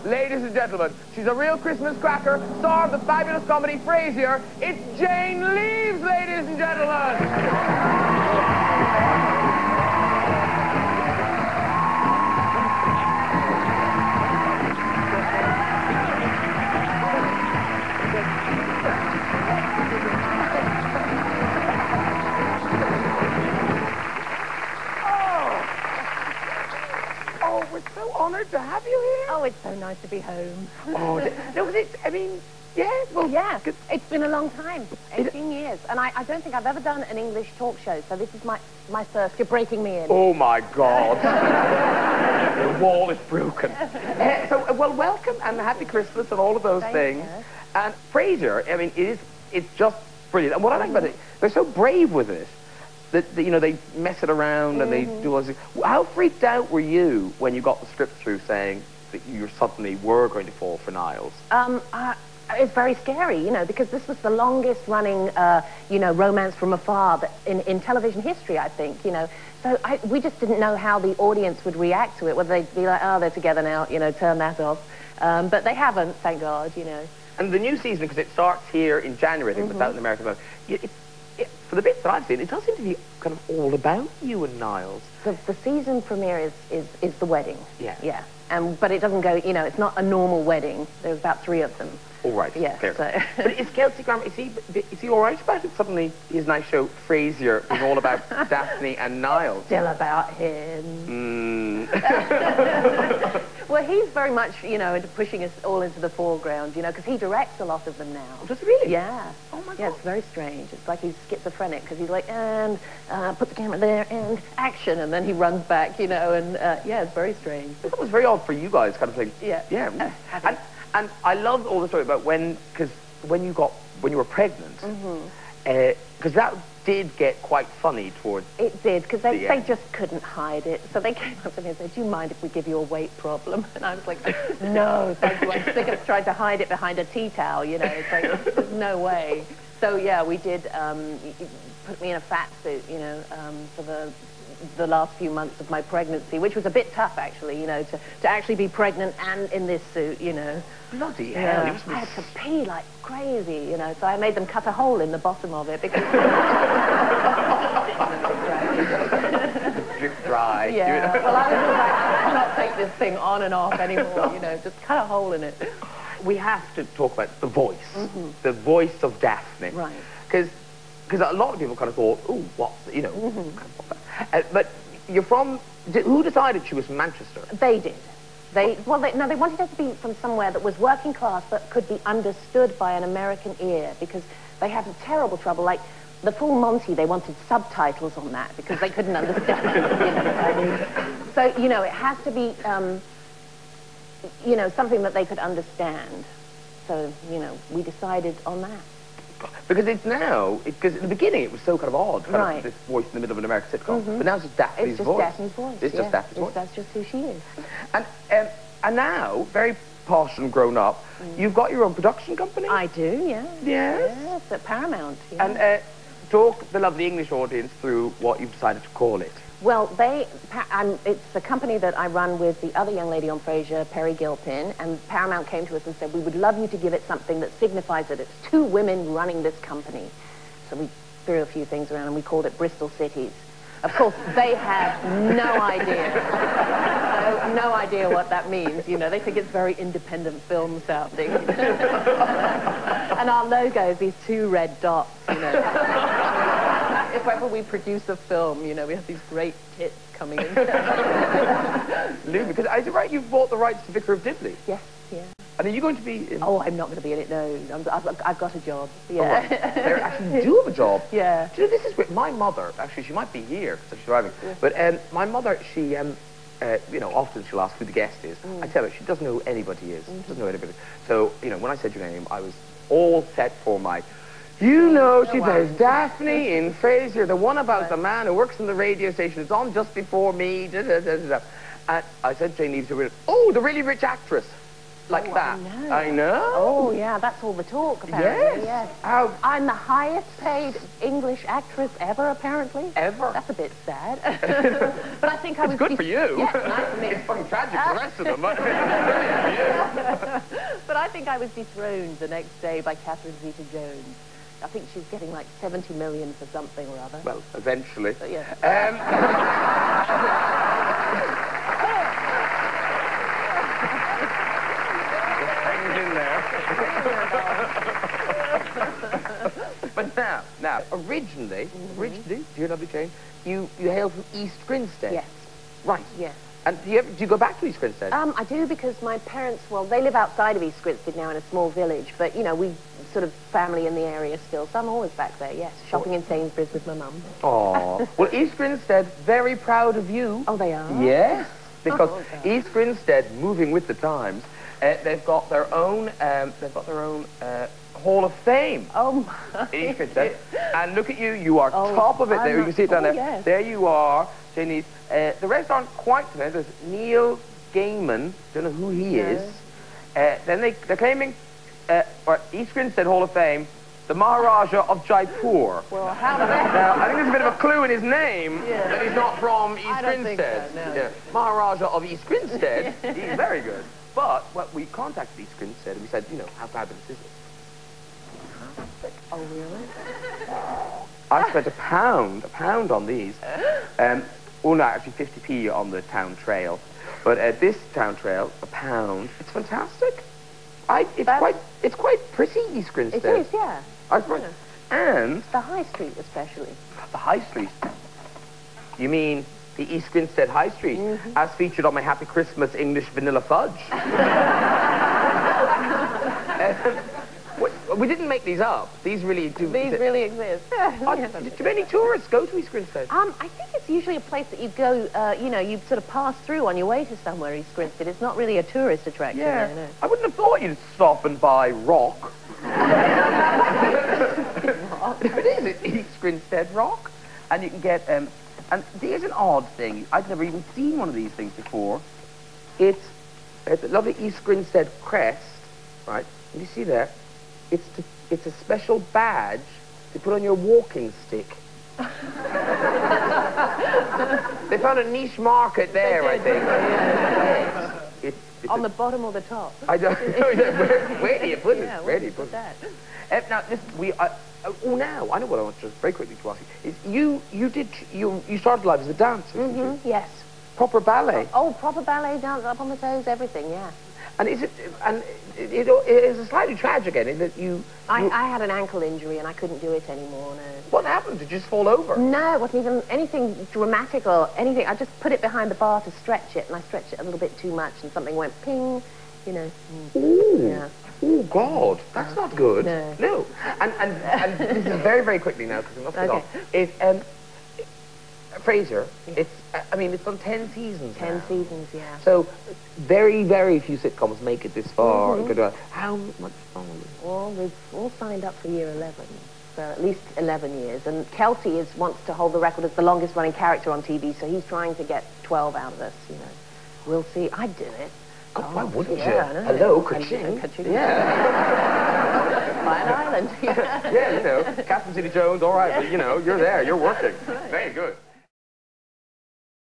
ladies and gentlemen, she's a real Christmas cracker, star of the fabulous comedy Frasier. It's Jane Leeves, ladies and gentlemen. We're so honoured to have you here. Oh, it's so nice to be home. Oh, no, I mean, yeah, well... Yeah, it's been a long time, 18 years. And I don't think I've ever done an English talk show, so this is my first. You're breaking me in. Oh, my God. The wall is broken. Well, welcome and happy Christmas and all of those things. And Frasier, I mean, it's just brilliant. And what I like about it, they're so brave with it. That, you know, they mess it around and they do all this. How freaked out were you when you got the script through saying that you suddenly were going to fall for Niles? It's very scary, you know, because this was the longest running, you know, romance from afar in television history, I think, you know. So we just didn't know how the audience would react to it, whether they'd be like, oh, they're together now, you know, turn that off. But they haven't, thank God, you know. And the new season, because it starts here in January, I think, but out in America, for the bits that I've seen, it does seem to be kind of all about you and Niles. The season premiere is the wedding. Yeah. Yeah. But it doesn't go, you know, it's not a normal wedding. There's about 3 of them. All right. Yeah. Fair. So. But is Kelsey Grammer, is he all right about it? Suddenly, his nice show, Frasier, is all about Daphne and Niles. Still about him. Well, he's very much, you know, into pushing us all into the foreground, you know, because he directs a lot of them now. Does he really? Yeah. Oh, my God. Yeah, it's very strange. It's like he's schizophrenic, because he's like, and put the camera there, and action, and then he runs back, you know, and yeah, it's very strange. That was very odd for you guys, kind of thing. Yeah. Yeah. And I love all the story about because when you were pregnant, because that did get quite funny towards. It did, because they just couldn't hide it. So they came up to me and said, do you mind if we give you a weight problem? And I was like, no, thank you. I'm sick of trying to hide it behind a tea towel, you know. It's like, there's no way. So yeah, we did put me in a fat suit, you know, for the last few months of my pregnancy, which was a bit tough, actually, you know, to actually be pregnant and in this suit, you know. Bloody hell. Yeah. I had to pee like crazy, you know, so I made them cut a hole in the bottom of it because... Drip dry. Yeah, well, I was like, I cannot take this thing on and off anymore, you know, just cut a hole in it. We have to talk about the voice. The voice of Daphne. Right. Because a lot of people kind of thought, oh, what, you know, but you're from, who decided she was from Manchester? They did. They wanted her to be from somewhere that was working class but could be understood by an American ear, because they had terrible trouble. Like, the Full Monty, they wanted subtitles on that because they couldn't understand it, you know. So, you know, it has to be, you know, something that they could understand. So, you know, we decided on that. Because it's now, because at the beginning it was so kind of odd, kind of this voice in the middle of an American sitcom, but now it's just Daphne's voice. It's just Daphne's voice. It's just Daphne's voice. That's just who she is. And now, very posh and grown up, you've got your own production company? I do, yeah. Yes? Yes, at Paramount. Yeah. And talk the lovely English audience through what you've decided to call it. Well, it's a company that I run with the other young lady on Frasier, Perry Gilpin, and Paramount came to us and said, we would love you to give it something that signifies that it's 2 women running this company. So we threw a few things around and we called it Bristol Cities. Of course, they have no idea. No idea what that means, you know. They think it's very independent film sounding. And our logo is these 2 red dots, you know. If ever we produce a film, you know, we have these great tits coming in. Lou, because is it right you've bought the rights to Vicar of Dibley? Yes, yeah. And are you going to be in... Oh, I'm not going to be in it, no. I've got a job, yeah. Oh, right. They actually do have a job? Yeah. Do you know, this is great. My mother, actually, she might be here, because she's driving, but my mother, she, you know, often she'll ask who the guest is. I tell her, she doesn't know who anybody is. She doesn't know anybody. So, you know, when I said your name, I was all set for my... You know, she plays Daphne in Frasier, the one about the man who works in the radio station. It's on just before me. And I said, Jane needs to read it. Oh, the really rich actress. Like that. I know. Oh, yeah, that's all the talk, apparently. Yes. I'm the highest paid English actress ever, apparently. Ever? That's a bit sad. But I think I was... It's good for you. Yeah, nice for me. It's fucking tragic for the rest of them. But I think I was dethroned the next day by Catherine Zeta-Jones. I think she's getting like 70 million for something or other. Well, eventually. But yeah. Hangs in there. But now, originally, do you know the change? You hail from East Grinstead. Yes. Right. Yes. And do you go back to East Grinstead? I do, because my parents, well, they live outside of East Grinstead now in a small village, but, you know, we sort of family in the area still, so I'm always back there, yes, shopping in Sainsbury's with my mum. Oh. Well, East Grinstead, very proud of you. Oh, they are? Yes, because Oh, East Grinstead, moving with the times, they've got their own Hall of Fame. Oh, my. East Grinstead. And look at you, you are top of it there. You can see it down there. Yes. There you are, Janice. The rest aren't quite there. There's Neil Gaiman, don't know who he is. Then they're claiming East Grinstead Hall of Fame, the Maharaja of Jaipur. Well, how did that... Now, I think there's a bit of a clue in his name that he's not from East I don't think Grinstead. so, no. Yeah. Maharaja of East Grinstead. He's very good. But we contacted East Grinstead and we said, you know, how fabulous is it? Oh, really? I spent a pound on these. Well, no, actually 50p on the town trail. But at this town trail, £1. It's fantastic. It's quite pretty, East Grinstead. It is, yeah. And The High Street, especially. the High Street. You mean the East Grinstead High Street, as featured on my Happy Christmas English Vanilla Fudge. We didn't make these up. These really do. These really exist. Do many tourists go to East Grinstead? I think it's usually a place that you go, you know, you sort of pass through on your way to somewhere, East Grinstead. It's not really a tourist attraction. Yeah. No, no. I wouldn't have thought you'd stop and buy rock. It is East Grinstead rock. And you can get, and there's an odd thing. I've never even seen one of these things before. It's a lovely East Grinstead crest, right? And you see there? It's a special badge to put on your walking stick. They found a niche market there, I think. Yes. On the bottom or the top? I don't know. Where do you put it? Yeah, Where do you put that? it? Now, now I know what I want to just very quickly to ask you. Is you started life as a dancer, didn't you? Yes. Proper ballet. Oh, proper ballet, dance, up on the toes, everything, yeah. And it is a slightly tragic ending that I had an ankle injury and I couldn't do it anymore, no. What happened? Did you just fall over? No, it wasn't even anything dramatic or anything. I just put it behind the bar to stretch it, and I stretched it a little bit too much, and something went ping, you know. Ooh. Yeah. Oh, God, that's not good. No. No. And this is very, very quickly now, because we must get on. It's, Frasier, it's on 10 seasons 10 now. seasons, yeah. So, very, very few sitcoms make it this far. How much longer? Well, we've all signed up for year 11, so at least 11 years. And Kelty wants to hold the record as the longest running character on TV, so he's trying to get 12 out of us, you know. We'll see. I'd do it. Oh, why wouldn't you? No. Hello, ka-ching. Yeah. By an island. Yeah, you know, Catherine Zeta-Jones, all right, but, you know, you're there, you're working. Very good.